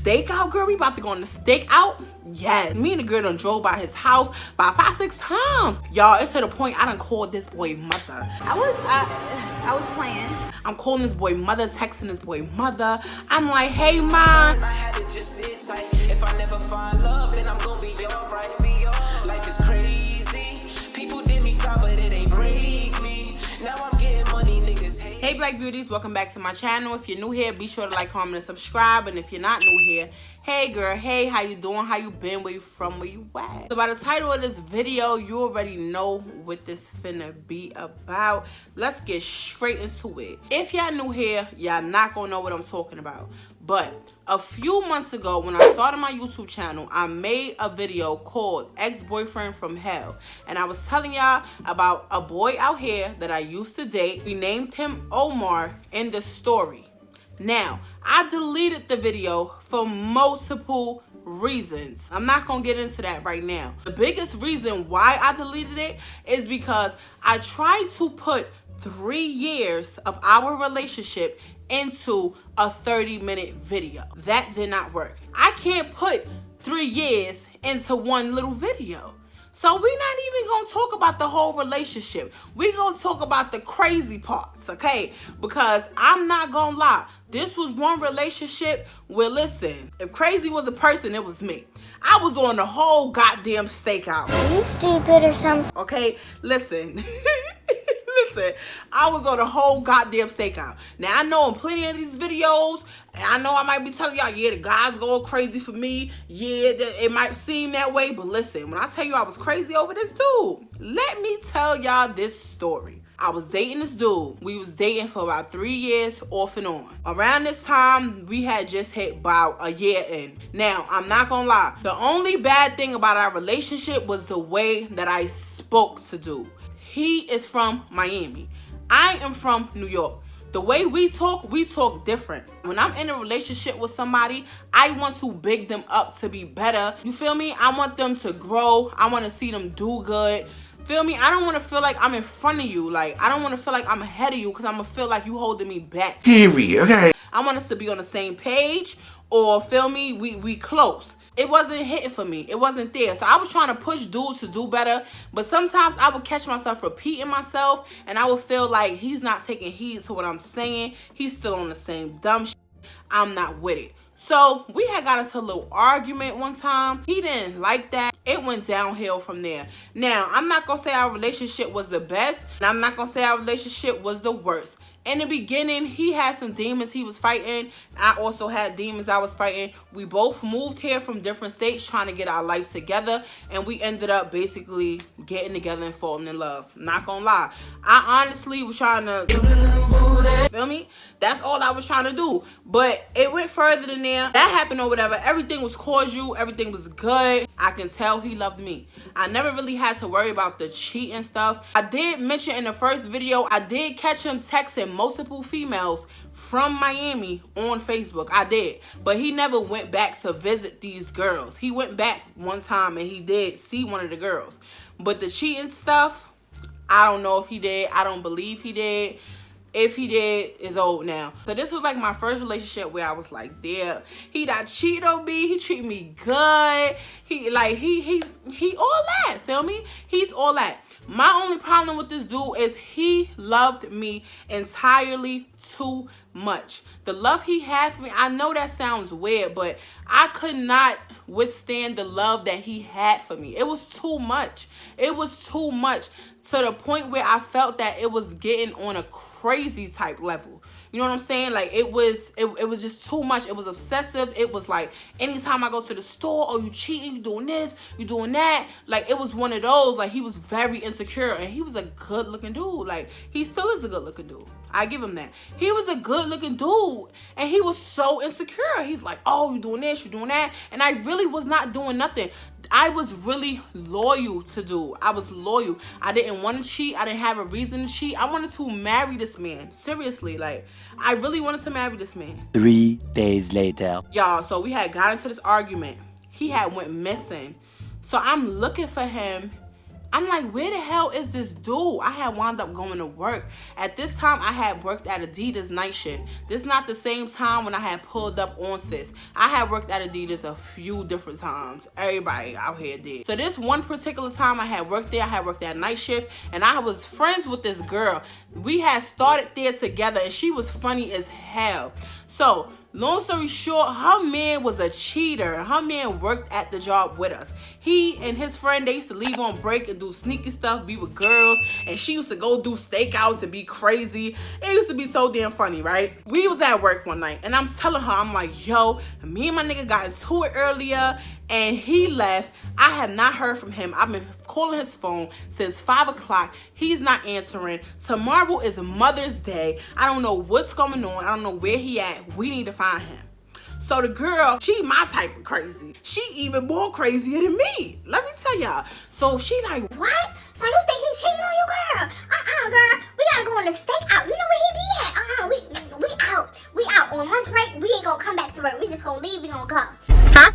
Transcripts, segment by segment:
Stakeout, girl? We about to go on the Stakeout? Yes. Me and the girl done drove by his house by 5-6 times. Y'all, it's to the point I done called this boy mother. I was playing. I'm calling this boy mother, texting this boy mother. I'm like, hey, mom. If I never find love, then I'm gonna be alright. Life is crazy. People did me foul, but it ain't break me. Now I'm getting money, niggas hate. Hey Black Beauties, welcome back to my channel. If you're new here, be sure to like, comment, and subscribe. And if you're not new here, hey girl, hey, how you doing? How you been? Where you from? Where you at? So by the title of this video, you already know what this finna be about. Let's get straight into it. If y'all new here, y'all not gonna know what I'm talking about. But a few months ago, when I started my YouTube channel, I made a video called Ex-Boyfriend from Hell. And I was telling y'all about a boy out here that I used to date. We named him Omar in the story. Now, I deleted the video for multiple reasons. I'm not gonna get into that right now. The biggest reason why I deleted it is because I tried to put 3 years of our relationship into a 30-minute video. That did not work. I can't put 3 years into one little video. So we're not even gonna talk about the whole relationship. We're gonna talk about the crazy parts, okay? Because I'm not gonna lie, this was one relationship where, listen, if crazy was a person, it was me. I was on the whole goddamn Stakeout. Are you stupid or something? Okay, listen. Listen, I was on a whole goddamn Stakeout. Now, I know in plenty of these videos, and I know I might be telling y'all, yeah, the guy's going crazy for me. Yeah, it might seem that way. But listen, when I tell you I was crazy over this dude, let me tell y'all this story. I was dating this dude. We was dating for about 3 years off and on. Around this time, we had just hit about a year in. Now, I'm not gonna lie. The only bad thing about our relationship was the way that I spoke to dude. He is from Miami. I am from New York. The way we talk different. When I'm in a relationship with somebody, I want to big them up to be better. You feel me? I want them to grow. I want to see them do good. Feel me? I don't want to feel like I'm in front of you. Like, I don't want to feel like I'm ahead of you because I'm going to feel like you holding me back. Period, okay? I want us to be on the same page, or feel me, we close. It wasn't hitting for me. It wasn't there. So I was trying to push dude to do better. But sometimes I would catch myself repeating myself. And I would feel like he's not taking heed to what I'm saying. He's still on the same dumb shit. I'm not with it. So we had got into a little argument one time. He didn't like that. It went downhill from there. Now, I'm not going to say our relationship was the best. And I'm not going to say our relationship was the worst. In the beginning, he had some demons he was fighting. I also had demons I was fighting. We both moved here from different states trying to get our lives together. And we ended up basically getting together and falling in love. Not gonna lie. I honestly was trying to... Feel me? That's all I was trying to do. But it went further than there. That happened or whatever. Everything was cordial. Everything was good. I can tell he loved me. I never really had to worry about the cheating stuff. I did mention in the first video, I did catch him texting multiple females from Miami on Facebook. I did. But he never went back to visit these girls. He went back one time and he did see one of the girls. But the cheating stuff, I don't know if he did. I don't believe he did. If he did, it's old now. So this was like my first relationship where I was like, yeah, he not cheated on me. He treated me good. He all that. Feel me? He's all that. My only problem with this dude is he loved me entirely too much. The love he had for me, I know that sounds weird, but I could not withstand the love that he had for me. It was too much. It was too much to the point where I felt that it was getting on a crazy type level. You know what I'm saying? Like, it was just too much. It was obsessive. It was like, anytime I go to the store, oh, you cheating, you doing this, you doing that. Like, it was one of those, like, he was very insecure. And he was a good looking dude. Like, he still is a good looking dude. I give him that. He was a good looking dude. And he was so insecure. He's like, oh, you doing this, you doing that. And I really was not doing nothing. I was really loyal to dude. I was loyal. I didn't want to cheat. I didn't have a reason to cheat. I wanted to marry this man. Seriously, like, I really wanted to marry this man. 3 days later. Y'all, so we had got into this argument. He had went missing. So I'm looking for him I'm like, where the hell is this dude? I had wound up going to work. At this time, I had worked at Adidas night shift. This is not the same time when I had pulled up on sis. I had worked at Adidas a few different times. Everybody out here did. So this one particular time I had worked there, I had worked at night shift, and I was friends with this girl. We had started there together, and she was funny as hell. So, long story short, her man was a cheater. Her man worked at the job with us. He and his friend, they used to leave on break and do sneaky stuff, be with girls, and she used to go do stakeouts and be crazy. It used to be so damn funny, right? We was at work one night, and I'm telling her, I'm like, yo, me and my nigga got into it earlier, and he left. I have not heard from him. I've been calling his phone since 5 o'clock. He's not answering. Tomorrow is Mother's Day. I don't know what's going on. I don't know where he at. We need to find him. So the girl, she my type of crazy. She even more crazier than me. Let me tell y'all. So she like, What? So you think he cheating on you, girl? Girl. We gotta go on the Stakeout. You know where he be at? We out. We out. On lunch break, we ain't gonna come back to work. We just gonna leave. We gonna go. Huh?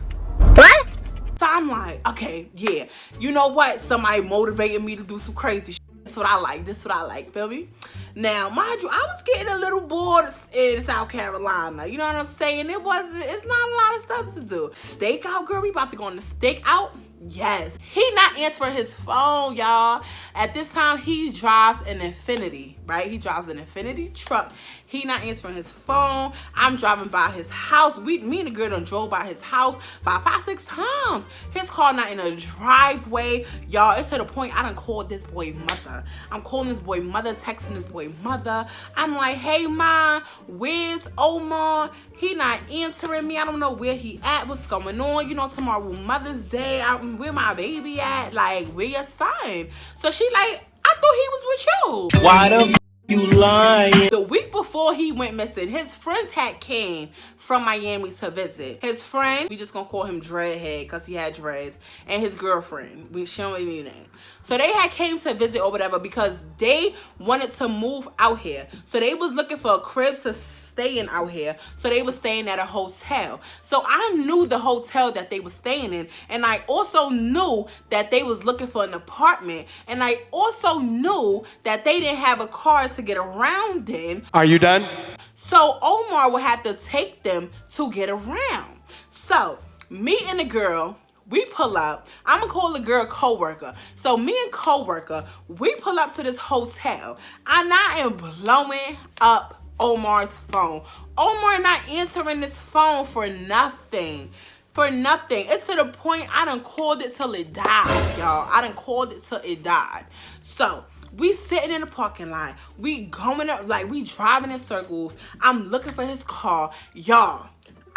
What? so I'm like, okay, yeah. You know what? Somebody motivated me to do some crazy shit. This what I like. This what I like, feel me? Now, mind you, I was getting a little bored in South Carolina. You know what I'm saying? It's not a lot of stuff to do. Stakeout, girl, we about to go on the Stakeout. Yes. He not answering his phone, y'all. At this time, he drives an Infinity, right? He drives an Infinity truck. He not answering his phone. I'm driving by his house. Me and the girl done drove by his house by 5-6 times. His car not in a driveway. Y'all, it's to the point I done called this boy mother. I'm calling this boy mother, texting this boy mother. I'm like, hey, ma, where's Omar? He not answering me. I don't know where he at. What's going on? You know, tomorrow Mother's Day. Where my baby at? Like, where your son? So she like, I thought he was with you. Why the you lying? The week before he went missing, his friends had came from Miami to visit. His friend, we just gonna call him Dreadhead because he had dreads, and his girlfriend, she don't even know name. So they had came to visit or whatever because they wanted to move out here. So they was looking for a crib to stay in out here. So they was staying at a hotel. So I knew the hotel that they was staying in, and I also knew that they was looking for an apartment, and I also knew that they didn't have a car to get around in. Are you done? So Omar would have to take them to get around. So me and the girl, we pull up. I'm gonna call the girl coworker. So me and coworker, we pull up to this hotel, and I am blowing up Omar's phone. Omar not answering this phone for nothing. For nothing. It's to the point I done called it till it died, y'all. I done called it till it died. So we sitting in the parking lot. We going up, like we driving in circles. I'm looking for his car. Y'all,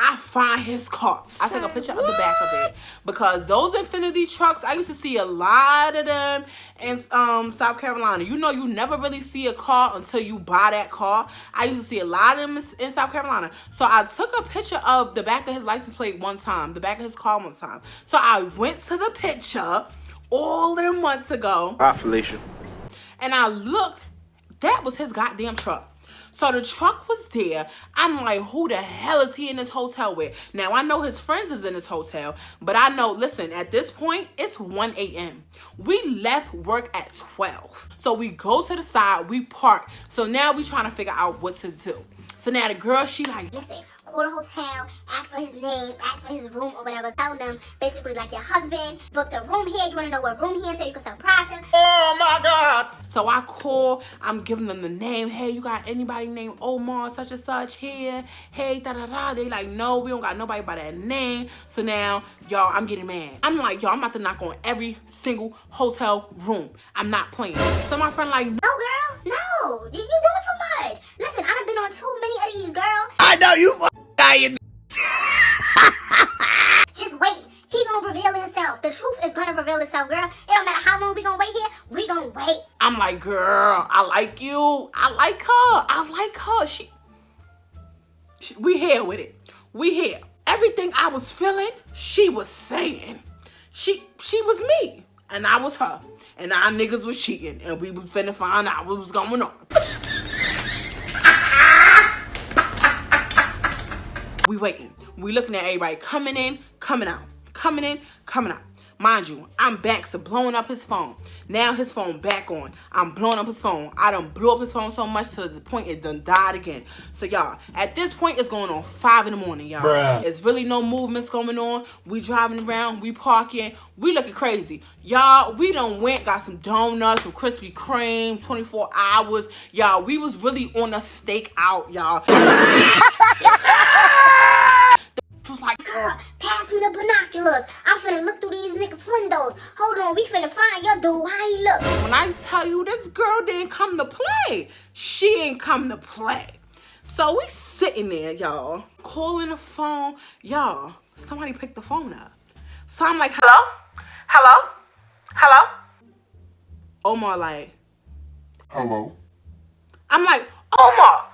I find his car. I took a picture of the back of it because those Infinity trucks, I used to see a lot of them in South Carolina. You know, you never really see a car until you buy that car. I used to see a lot of them in South Carolina. So I took a picture of the back of his license plate one time, the back of his car one time. So I went to the picture all of them months ago. Hi, Felicia. And I looked, that was his goddamn truck. So the truck was there. I'm like, who the hell is he in this hotel with? Now, I know his friends is in this hotel, but I know, listen, at this point, it's 1 a.m. We left work at 12. So we go to the side, we park. So now we trying to figure out what to do. So now the girl, she like, Listen, call the hotel, ask for his name, ask for his room or whatever. Tell them basically like your husband booked a room here. You want to know what room he is so you can surprise him. Oh my God. so I call, I'm giving them the name. Hey, you got anybody named Omar, such and such here? Hey, da-da-da. They like, no, we don't got nobody by that name. So now, y'all, I'm getting mad. I'm like, y'all, I'm about to knock on every single hotel room. I'm not playing. So my friend like, No, girl, no. You doing too much. Listen, I done been on too many of these, girl. I know you lying. Just wait. He gonna reveal himself. The truth is gonna reveal itself, girl. It don't matter how long we gonna wait here. We gonna wait. I'm like, girl, I like you. I like her. I like her. She we here with it. We here. Everything I was feeling, she was saying. She was me, and I was her. And our niggas was cheating, and we was finna find out what was going on. We waiting. We looking at everybody coming in, coming out. Coming in, coming out. Mind you, I'm back to blowing up his phone. Now his phone back on. I'm blowing up his phone. I done blew up his phone so much to the point it done died again. So y'all, at this point it's going on 5 in the morning, y'all. It's really no movements going on. We driving around, we parking, we looking crazy. Y'all, we done went, got some donuts, some Krispy Kreme, 24 hours. Y'all, we was really on a Stakeout, y'all. Was like, girl, pass me the binoculars. I'm finna look through these niggas' windows. Hold on, we finna find your dude. How he look? When I tell you this girl didn't come to play, she ain't come to play. So we sitting there, y'all, calling the phone. Y'all, somebody picked the phone up. So I'm like, hello? Hello? Hello? Omar like, hello? I'm like, Omar.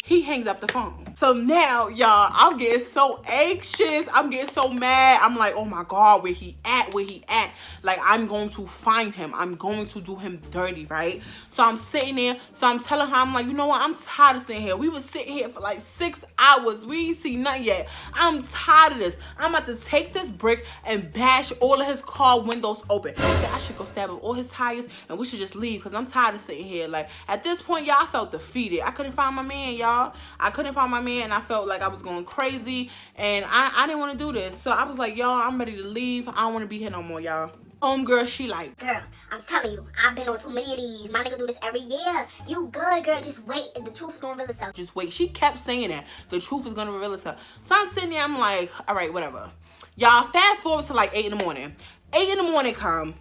He hangs up the phone. So now, y'all, I'm getting so anxious. I'm getting so mad. I'm like, oh my God, where he at? Where he at? Like, I'm going to find him. I'm going to do him dirty, right? So I'm sitting there. So I'm telling her, I'm like, you know what? I'm tired of sitting here. We was sitting here for like 6 hours. We ain't seen nothing yet. I'm tired of this. I'm about to take this brick and bash all of his car windows open. I should go stab up all his tires and we should just leave because I'm tired of sitting here. Like, at this point, y'all, I felt defeated. I couldn't find my man, y'all. I couldn't find my man and I felt like I was going crazy and I didn't want to do this. So I was like, y'all, I'm ready to leave. I don't want to be here no more, y'all. Homegirl, she like, girl, I'm telling you, I've been on too many of these. My nigga do this every year. You good, girl. Just wait and the truth is gonna reveal itself. Just wait. She kept saying that. The truth is gonna reveal itself. So I'm sitting there, I'm like, all right, whatever. Y'all, fast forward to like 8 in the morning. 8 in the morning come.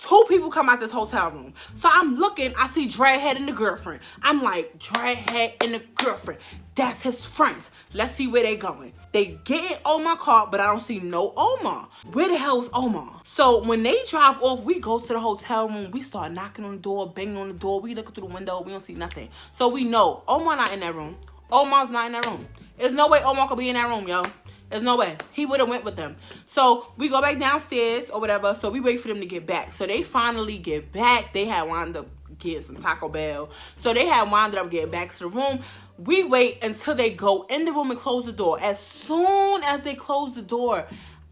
2 people come out this hotel room. So I'm looking, I see Dreadhead and the girlfriend. I'm like, Dreadhead and the girlfriend. That's his friends. Let's see where they going. They get in Omar's car, but I don't see no Omar. Where the hell is Omar? So when they drive off, we go to the hotel room. We start knocking on the door, banging on the door. We look through the window. We don't see nothing. So we know Omar not in that room. Omar's not in that room. There's no way Omar could be in that room, yo. There's no way. He would have went with them. So we go back downstairs or whatever. So we wait for them to get back. So they finally get back. They had wound up getting some Taco Bell. So they had wound up getting back to the room. We wait until they go in the room and close the door. As soon as they close the door,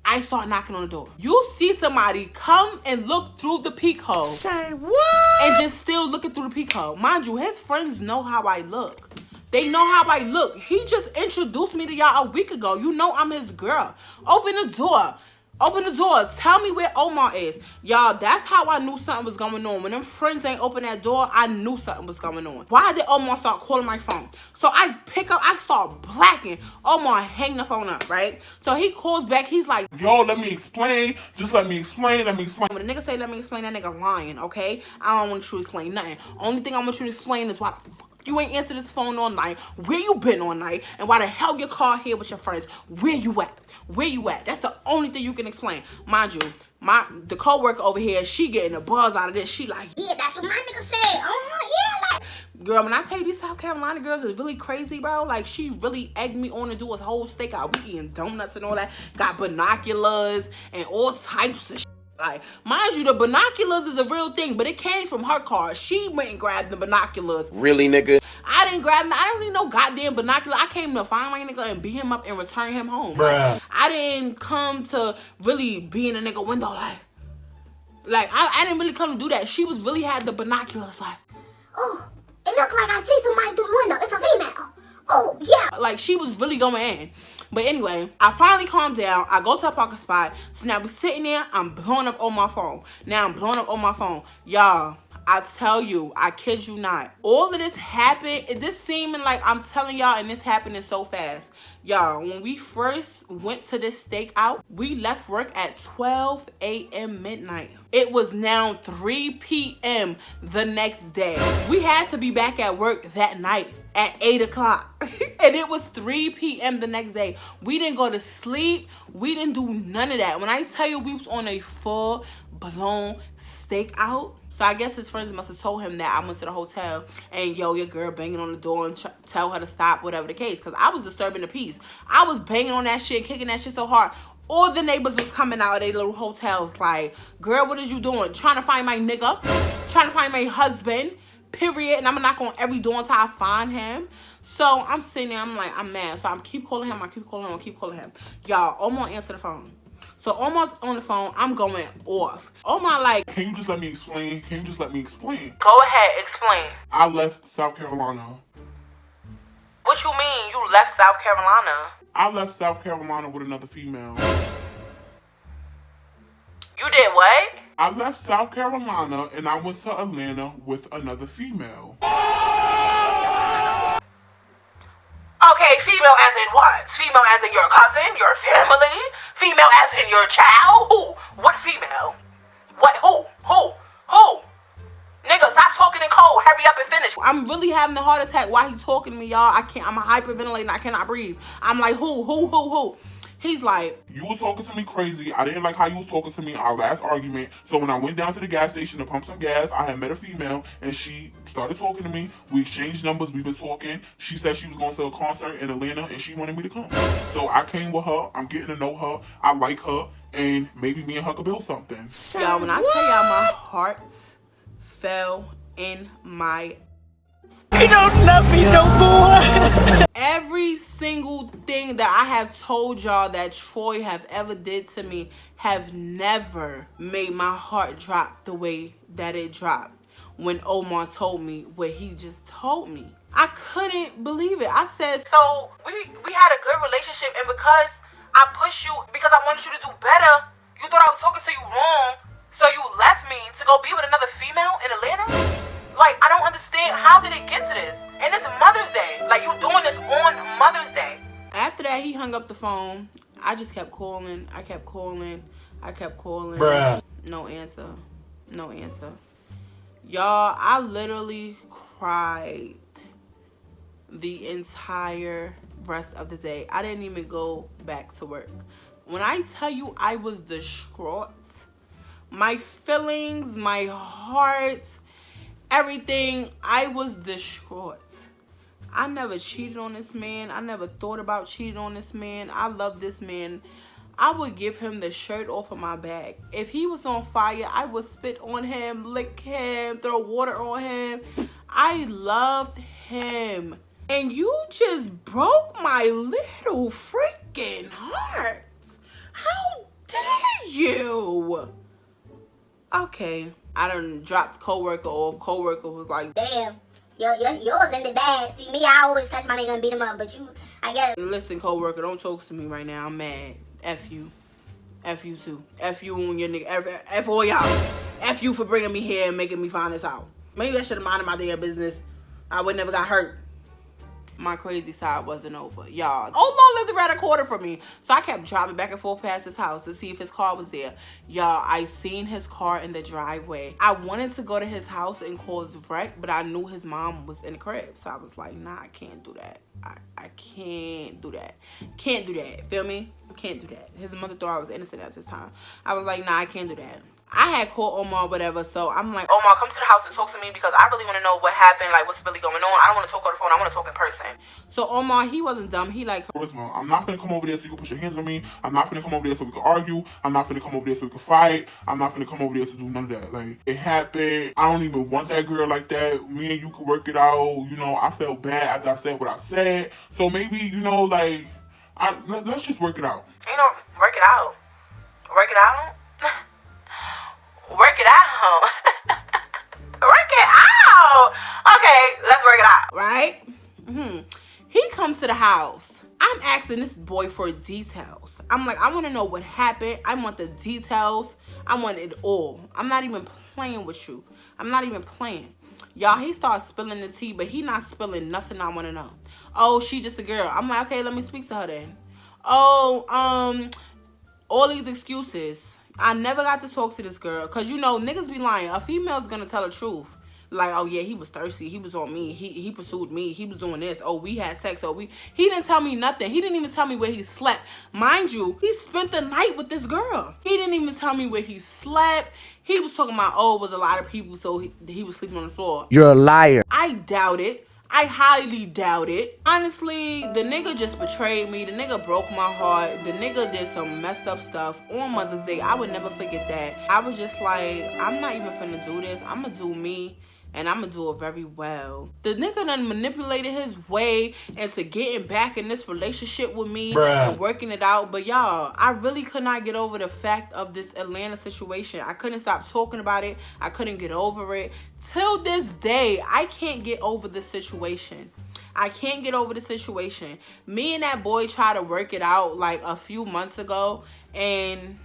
I start knocking on the door. You see somebody come and look through the peephole. Say what? And just still looking through the peephole. Mind you, his friends know how I look. They know how I look. He just introduced me to y'all a week ago. You know I'm his girl. Open the door. Open the door. Tell me where Omar is. Y'all, that's how I knew something was going on. When them friends ain't open that door, I knew something was going on. Why did Omar start calling my phone? So I pick up, I start blacking. Omar hang the phone up, right? So he calls back. He's like, yo, let me explain. Just let me explain. Let me explain. when a nigga say let me explain, that nigga lying, okay? I don't want you to explain nothing. Only thing I want you to explain is why the fuck you ain't answered this phone all night, where you been all night, and why the hell your car here with your friends. Where you at? Where you at? That's the only thing you can explain. Mind you, the co-worker over here, she getting a buzz out of this. She like, yeah, that's what my nigga said. Oh, yeah, like. Girl, when I tell you these South Carolina girls is really crazy, bro. Like, she really egged me on to do a whole Stakeout. We eating donuts and all that. Got binoculars and all types of shit. Like, mind you, the binoculars is a real thing, but it came from her car. She went and grabbed the binoculars. Really, nigga? I didn't grab them. I don't need no goddamn binocular. I came to find my nigga and beat him up and return him home. Bruh. Like, I didn't come to really be in a nigga window like I didn't really come to do that. She was really had the binoculars like, Oh, it looked like I see somebody through the window. It's a female. Oh, yeah. like she was really going in. But anyway, I finally calmed down. I go to a parking spot. So now we're sitting there. I'm blowing up on my phone. Now I'm blowing up on my phone. Y'all, I tell you, I kid you not. All of this happened. This seeming like I'm telling y'all and this happening so fast. Y'all, when we first went to this Stakeout, we left work at 12 a.m. midnight. It was now 3 p.m. the next day. We had to be back at work that night at 8 o'clock. And it was 3 p.m. the next day. We didn't go to sleep. We didn't do none of that. When I tell you we was on a full-blown Stakeout, so I guess his friends must have told him that I went to the hotel and, yo, your girl banging on the door and tell her to stop, whatever the case. Because I was disturbing the peace. I was banging on that shit, kicking that shit so hard. All the neighbors was coming out of their little hotels like, girl, what is you doing? Trying to find my nigga. Trying to find my husband. Period. And I'm going to knock on every door until I find him. So I'm sitting there. I'm like, I'm mad. So I keep calling him. I keep calling him. I keep calling him. Y'all, Omar answer the phone. So almost on the phone, I'm going off. Omar like, Can you just let me explain? Can you just let me explain? go ahead, explain. I left South Carolina. What you mean you left South Carolina? I left South Carolina with another female. You did what? I left South Carolina and I went to Atlanta with another female. Okay, female as in what? Female as in your cousin, your family? Female as in your child? Who? What female? What? Who? Nigga, stop talking in code. Hurry up and finish. I'm really having a heart attack while he's talking to me, y'all. I'm hyperventilating. I cannot breathe. I'm like, who? He's like, You was talking to me crazy. I didn't like how you was talking to me our last argument. So when I went down to the gas station to pump some gas, I had met a female and she started talking to me. We exchanged numbers. We've been talking. She said she was going to a concert in Atlanta and she wanted me to come. So I came with her. I'm getting to know her. I like her. And maybe me and her could build something. y'all, when I tell y'all my heart fell in my... You don't love me no more. Every single thing that I have told y'all that Troy have ever did to me have never made my heart drop the way that it dropped when Omar told me what he just told me. I couldn't believe it. I said, so we had a good relationship, and because I pushed you, because I wanted you to do better, you thought I was talking to you wrong, so you left me to go be with another female in Atlanta? Like, I don't understand. How did it get to this? And it's Mother's Day. Like, you doing this on Mother's Day. After that, he hung up the phone. I just kept calling. I kept calling. Bruh. No answer. Y'all, I literally cried the entire rest of the day. I didn't even go back to work. When I tell you I was distraught, my feelings, my heart, everything, I was distraught. I never cheated on this man. I never thought about cheating on this man. I love this man. I would give him the shirt off of my back. If he was on fire, I would spit on him, lick him, throw water on him. I loved him. And you just broke my little freaking heart. How dare you? Okay, I done dropped coworker off. Coworker was like, Damn, yours ended bad. See, me, I always catch my nigga and beat him up, but you, I guess. listen, coworker, don't talk to me right now. I'm mad. F you. F you too. F you and your nigga. F all y'all. F you for bringing me here and making me find this out. Maybe I should have minded my damn business. I would never got hurt. My crazy side wasn't over, y'all. Omar lived around a quarter from me, so I kept driving back and forth past his house to see if his car was there. Y'all, I seen his car in the driveway. I wanted to go to his house and cause wreck, but I knew his mom was in the crib, so I was like, nah, I can't do that. I can't do that. Can't do that. Feel me? Can't do that. His mother thought I was innocent at this time. I was like, nah, I can't do that. I had called Omar, whatever, so I'm like, Omar, come to the house and talk to me because I really want to know what happened, like what's really going on. I don't want to talk on the phone. I want to talk in person. So Omar, he wasn't dumb. He like, Charisma, I'm not finna come over there so you can put your hands on me. I'm not finna come over there so we can argue. I'm not finna come over there so we can fight. I'm not finna come over there to do none of that. Like, it happened. I don't even want that girl like that. Me and you could work it out. You know, I felt bad after I said what I said. So maybe, you know, like, let's just work it out. you know, work it out. Work it out? Work it out. Work it out. Okay, let's work it out. Right? He comes to the house. I'm asking this boy for details. I'm like, I want to know what happened. I want the details. I want it all. I'm not even playing with you. I'm not even playing. Y'all, he starts spilling the tea, but he not spilling nothing I want to know. Oh, she just a girl. I'm like, okay, let me speak to her then. Oh, all these excuses. I never got to talk to this girl. Because, you know, niggas be lying. A female's going to tell the truth. Like, oh, yeah, he was thirsty. He was on me. He pursued me. He was doing this. Oh, we had sex. Oh, he didn't tell me nothing. He didn't even tell me where he slept. Mind you, he spent the night with this girl. He didn't even tell me where he slept. He was talking about, oh, it was a lot of people, so he was sleeping on the floor. You're a liar. I doubt it. I highly doubt it. Honestly, the nigga just betrayed me. The nigga broke my heart. The nigga did some messed up stuff on Mother's Day. I would never forget that. I was just like, I'm not even finna do this. I'm gonna do me. and I'm gonna do it very well. The nigga done manipulated his way into getting back in this relationship with me and working it out. But y'all, I really could not get over the fact of this Atlanta situation. I couldn't stop talking about it. I couldn't get over it. Till this day, I can't get over the situation. I can't get over the situation. Me and that boy tried to work it out like a few months ago, and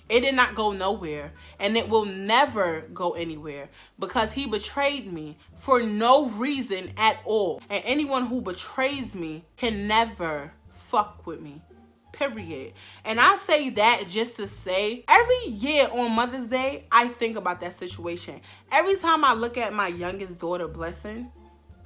it did not go nowhere, and it will never go anywhere because he betrayed me for no reason at all. And anyone who betrays me can never fuck with me, period. And I say that just to say, every year on Mother's Day, I think about that situation. Every time I look at my youngest daughter, Blessing,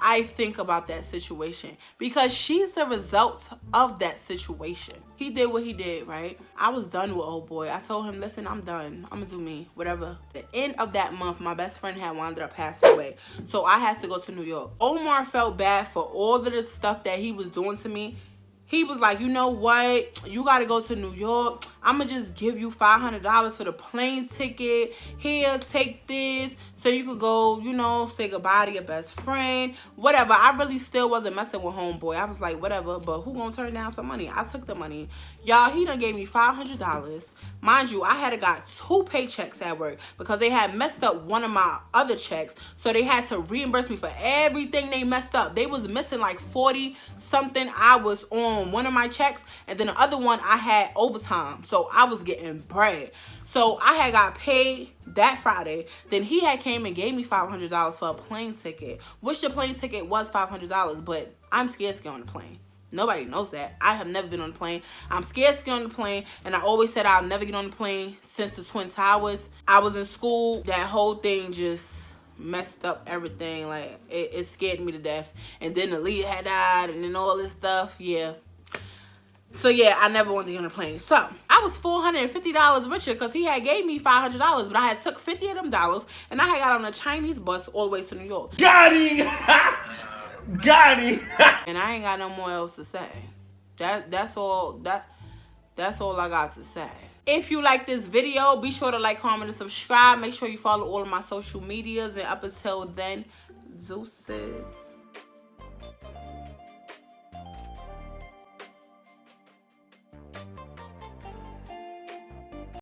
I think about that situation because she's the result of that situation. He did what he did, right? I was done with old boy. I told him, listen, I'm done. I'm gonna do me, whatever. The end of that month, my best friend had wound up passing away. So I had to go to New York. Omar felt bad for all of the stuff that he was doing to me. He was like, you know what? You got to go to New York. I'm going to just give you $500 for the plane ticket. Here, take this. So you could go, you know, say goodbye to your best friend. Whatever. I really still wasn't messing with homeboy. I was like, whatever. But who going to turn down some money? I took the money. Y'all, he done gave me $500. Mind you, I had got 2 paychecks at work because they had messed up one of my other checks. So they had to reimburse me for everything they messed up. They was missing like 40 something hours on one of my checks. And then the other one I had overtime. So I was getting bread. So I had got paid that Friday. Then he had came and gave me $500 for a plane ticket. Which the plane ticket was $500. But I'm scared to get on the plane. Nobody knows that. I have never been on a plane. I'm scared to get on the plane. And I always said I'll never get on the plane since the Twin Towers. I was in school. That whole thing just messed up everything. Like, it scared me to death. And then the lead had died and then all this stuff. Yeah. So, yeah, I never wanted to get on a plane. So, I was $450 richer because he had gave me $500. But I had took 50 of them dollars. And I had got on a Chinese bus all the way to New York. Got him! Got him! And I ain't got no more else to say. That's all I got to say. If you like this video, be sure to like, comment, and subscribe. Make sure you follow all of my social medias. And up until then, deuces.